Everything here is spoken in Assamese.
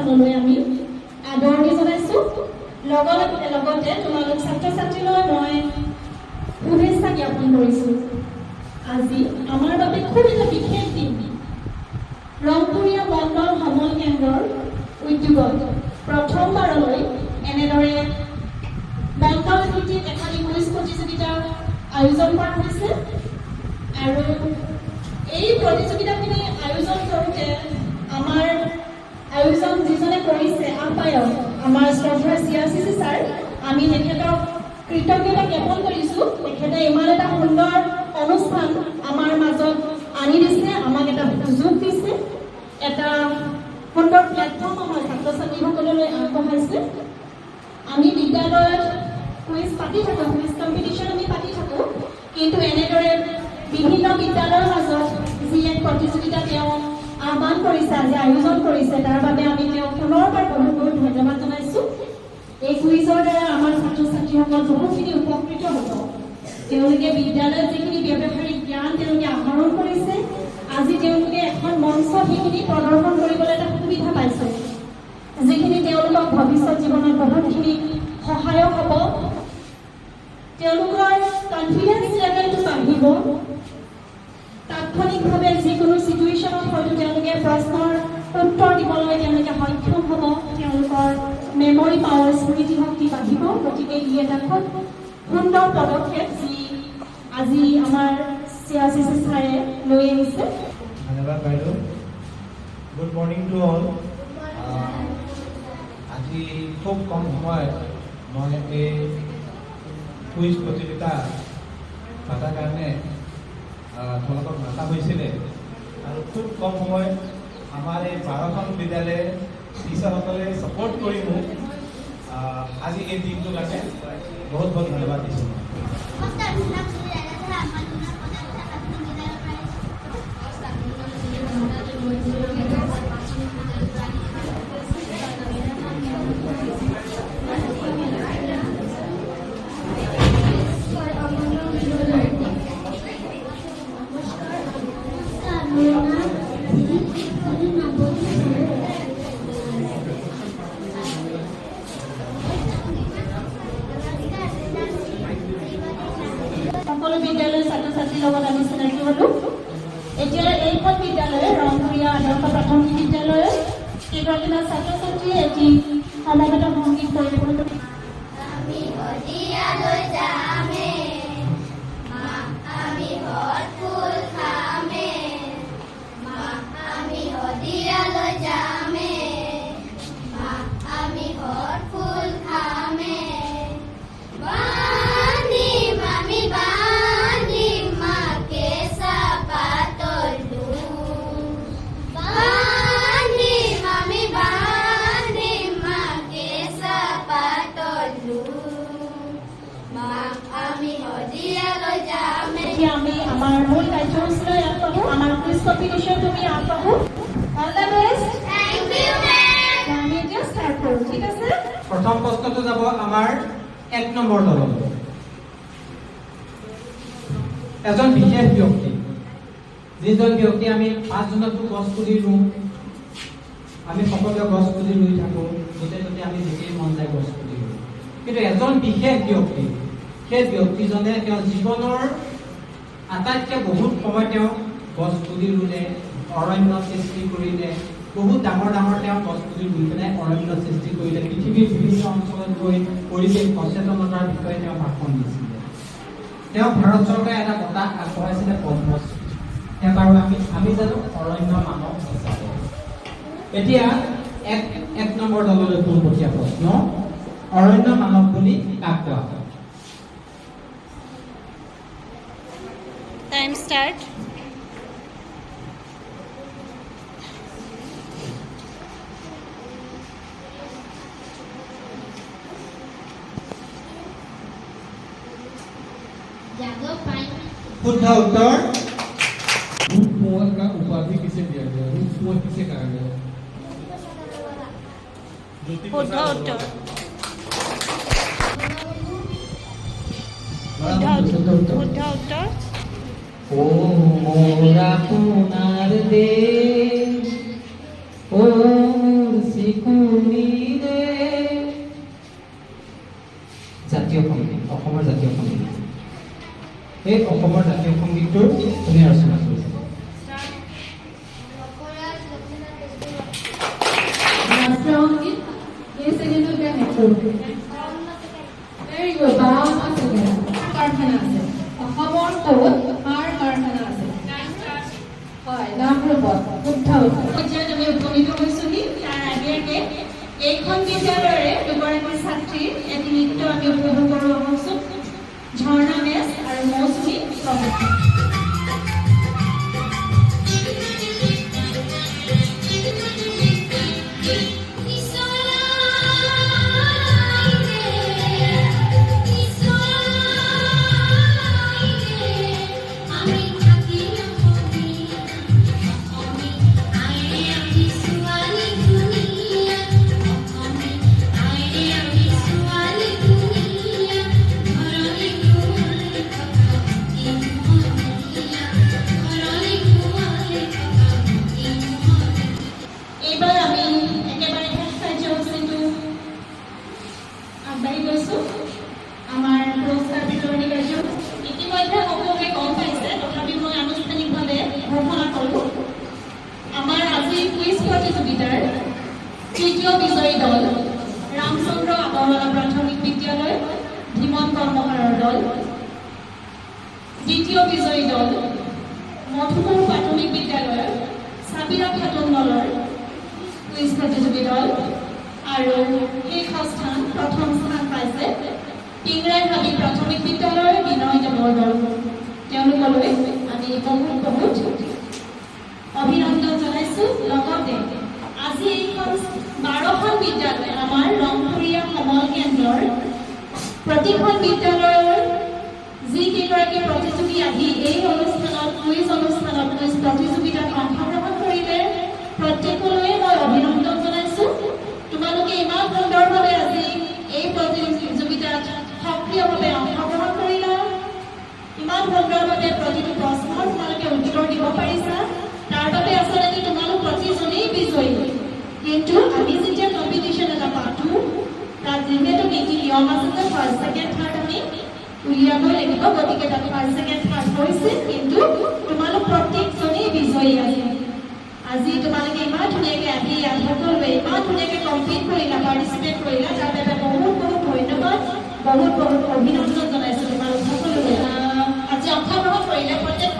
অনুষ্ঠানলৈ আমি আদৰণি জনাইছোঁ। লগতে তোমালোক ছাত্ৰ ছাত্ৰীলৈ মই শুভেচ্ছা জ্ঞাপন কৰিছোঁ। আজি আমাৰ বাবে খুব এটা বিশেষ দিন। ৰংপুৰীয়া মণ্ডল সমল কেন্দ্ৰৰ উদ্যোগত প্ৰথমবাৰলৈ এনেদৰে মণ্ডল ভিত্তিক এখন কুইজ প্ৰতিযোগিতাৰ আয়োজন কৰা হৈছে আৰু এই প্ৰতিযোগিতাখিনি আয়োজন কৰোঁতে আমাৰ আয়োজন যিজনে কৰিছে আহ্বায়ক আমাৰ শ্ৰদ্ধাৰ CRCC ছাৰ, আমি তেখেতক কৃতজ্ঞতা জ্ঞাপন কৰিছোঁ। তেখেতে ইমান এটা সুন্দৰ অনুষ্ঠান আমাৰ মাজত আনি দিছে, আমাক এটা সুযোগ দিছে, এটা সুন্দৰ প্লেটফৰ্ম আমাৰ ছাত্ৰ ছাত্ৰীসকললৈ আগবঢ়াইছে। আমি বিদ্যালয়ত কুইজ পাতি থাকোঁ, কুইজ কম্পিটিশ্যন আমি পাতি থাকোঁ, কিন্তু এনেদৰে বিভিন্ন বিদ্যালয়ৰ মাজত যি এক প্ৰতিযোগিতা তেওঁ আহ্বান কৰিছে, আজি আয়োজন কৰিছে, তাৰ বাবে আমি তেওঁক পুনৰবাৰ বহুত বহুত ধন্যবাদ জনাইছোঁ। এই কুইজৰ দ্বাৰা আমাৰ ছাত্ৰ ছাত্ৰীসকল বহুখিনি উপকৃত হ'ব। তেওঁলোকে বিদ্যালয়ত যিখিনি ব্যৱহাৰিক জ্ঞান তেওঁলোকে আহৰণ কৰিছে, আজি তেওঁলোকে এখন মঞ্চ সেইখিনি প্ৰদৰ্শন কৰিবলৈ এটা সুবিধা পাইছে, যিখিনি তেওঁলোকক ভৱিষ্যত জীৱনত বহুতখিনি সহায়ক হ'ব। তেওঁলোকৰ কনফিডেন্স লেভেলটো বাঢ়িব। তাৎক্ষণিকভাৱে যিকোনো চিটুৱেশ্যনত হয়তো তেওঁলোকে প্ৰশ্নৰ উত্তৰ দিবলৈ তেওঁলোকে সক্ষম হ'ব। তেওঁলোকৰ মেমৰি পাৱাৰ, স্মৃতি শক্তি বাঢ়িব। গতিকে ই এটা খুব সুন্দৰ পদক্ষেপ যি আজি আমাৰ CRCC ছাৰে লৈ আহিছে। ধন্যবাদ বাইদেউ। Good morning to all. আজি খুব কম সময়ত মই এই কুইজ প্ৰতিযোগিতা পতাৰ কাৰণে তোমালোকক মাতা হৈছিলে আৰু খুব কম সময়ত আমাৰ এই 12খন বিদ্যালয়ে টিচাৰসকলে ছাপোৰ্ট কৰি মোক আজি এই দিনটোৰ কাৰণে বহুত বহুত ধন্যবাদ দিছোঁ। সকলো বিদ্যালয়ৰ ছাত্ৰ ছাত্ৰীৰ লগত আমি চিনাকি হ'লোঁ। এতিয়া এইখন বিদ্যালয়ে ৰংপুৰীয়া আদৰ্শ প্ৰাথমিক বিদ্যালয়ৰ কেইগৰাকীমান ছাত্ৰ ছাত্ৰীয়ে এটি সমবেত সংগীত পৰিৱেশন কৰি আমি আমাৰ মূল কাৰ্যসূচীলৈ আগবাঢ়ো। আমাৰ কুইজ কম্পিটিশ্যন তুমি আগবাঢ়ো। All the best. Thank you ma'am. আমি এতিয়া ষ্টাৰ্ট কৰোঁ, ঠিক আছে? প্ৰথম প্ৰশ্নটো যাব আমাৰ 1 নম্বৰ দললৈ। এজন বিশেষ ব্যক্তি, যিজন ব্যক্তি আমি 5 জুনতো গছ পুলি ৰুওঁ, আমি সকলোৱে গছ পুলি ৰুই থাকোঁ, য'তে ত'তে আমি যেতিয়াই মন যায় গছ পুলি ৰুওঁ, কিন্তু এজন বিশেষ ব্যক্তি, সেই ব্যক্তিজনে তেওঁৰ জীৱনৰ আটাইতকৈ বহুত সময় তেওঁ গছ পুলি ৰুলে, অৰণ্য সৃষ্টি কৰিলে, বহুত ডাঙৰ ডাঙৰ তেওঁ গছ পুলি ৰুই পেলাই অৰণ্য সৃষ্টি কৰিলে, পৃথিৱীৰ বিভিন্ন অঞ্চলত গৈ পৰিৱেশ সচেতনতাৰ বিষয়ে তেওঁ ভাষণ দিছিলে। তেওঁ ভাৰত চৰকাৰে এটা বঁটা আগবঢ়াইছিলে পদ্মশ্ৰী। এবাৰো আমি জানো অৰণ্য মানৱ হিচাপে। এতিয়া 1 নম্বৰ দললৈ পোনপটীয়া প্ৰশ্ন, অৰণ্য মানৱ বুলি কাক কোৱা হয়? Time start. শুদ্ধ উত্তৰ। रूप कुंवर का उपाधि किसे दिया गया? रूप कुंवर किसे कहा गया? শুদ্ধ উত্তৰ। শুদ্ধ উত্তৰ। ও মোৰ আপনাৰ দেশ, ও মোৰ শিকু অসমৰ জাতীয় সংগীত। এই অসমৰ জাতীয় সংগীতটোৰ কোনে ৰচনা কৰিছে? ৰাষ্ট্ৰীয় সংগীত এই ছেকেণ্ডত দিয়া নেটৱৰ্ক ভেৰি গুড 52 ছেকেণ্ড কাৰখানা আছে অসমৰ ক'ত কাৰ কাৰখানা আছে হয় নামৰূপত শুদ্ধ পৰ্যায়ত আমি উপনীত হৈছোহি তাৰ আগে আগে এইখন বিদ্যালয়ৰে দুগৰাকী ছাত্ৰীৰ এটি নৃত্য আমি উপভোগ কৰোঁ আহকচোন ঝৰ্ণা মেছ আৰু মৌচুমী প্ৰভু তৃতীয় বিজয়ী দল ৰামচন্দ্ৰ আগৰৱালা প্ৰাথমিক বিদ্যালয় ধীমন কৰ্মকাৰৰ দল দ্বিতীয় বিজয়ী দল মধুপুৰ প্ৰাথমিক বিদ্যালয়ৰ চাবিৰা খাতুন দলৰ কুইজ প্ৰতিযোগী দল আৰু শীৰ্ষ স্থান প্ৰথম স্থান পাইছে টিংৰাই হাবি প্ৰাথমিক বিদ্যালয়ৰ বিনয় দেৱৰ দল তেওঁলোকলৈ আমি বহুত অভিনন্দন জনাইছোঁ লগতে আজি এইখন 12খন বিদ্যালয় আমাৰ ৰংপুৰীয়া সমল কেন্দ্ৰৰ প্ৰতিখন বিদ্যালয়ৰ যিকেইগৰাকী প্ৰতিযোগী আহি এই অনুষ্ঠানত কুইজ প্ৰতিযোগিতাত অংশগ্ৰহণ কৰিলে প্ৰত্যেকলৈ মই অভিনন্দন জনাইছোঁ তোমালোকে ইমান সুন্দৰভাৱে আজি এই প্ৰতিযোগিতাত সক্ৰিয়ভাৱে অংশগ্ৰহণ কৰিলা ইমান সুন্দৰভাৱে প্ৰতিটো প্ৰশ্নৰ তোমালোকে উত্তৰ দিব পাৰিছা তাৰ বাবে আচলতে তোমালোক প্ৰতিজনেই বিজয়ী কিন্তু আমি যেতিয়া কম্পিটিশ্যন এটা পাতোঁ তাত যিহেতু নীতি নিয়ম আছে যে ফাৰ্ষ্ট ছেকেণ্ড থাৰ্ড আমি উলিয়াবই লাগিব গতিকে তাত ফাৰ্ষ্ট ছেকেণ্ড থাৰ্ড হৈছে কিন্তু তোমালোক প্ৰত্যেকজনেই বিজয়ী আছে আজি তোমালোকে ইমান ধুনীয়াকৈ আহি ইয়াত সকলোৱে ইমান ধুনীয়াকৈ কম্পিট কৰিলা পাৰ্টিচিপেট কৰিলা তাৰ বাবে বহুত ধন্যবাদ বহুত অভিনন্দন জনাইছোঁ তোমালোক সকলোকে আজি অংশগ্ৰহণ কৰিলে প্ৰত্যেক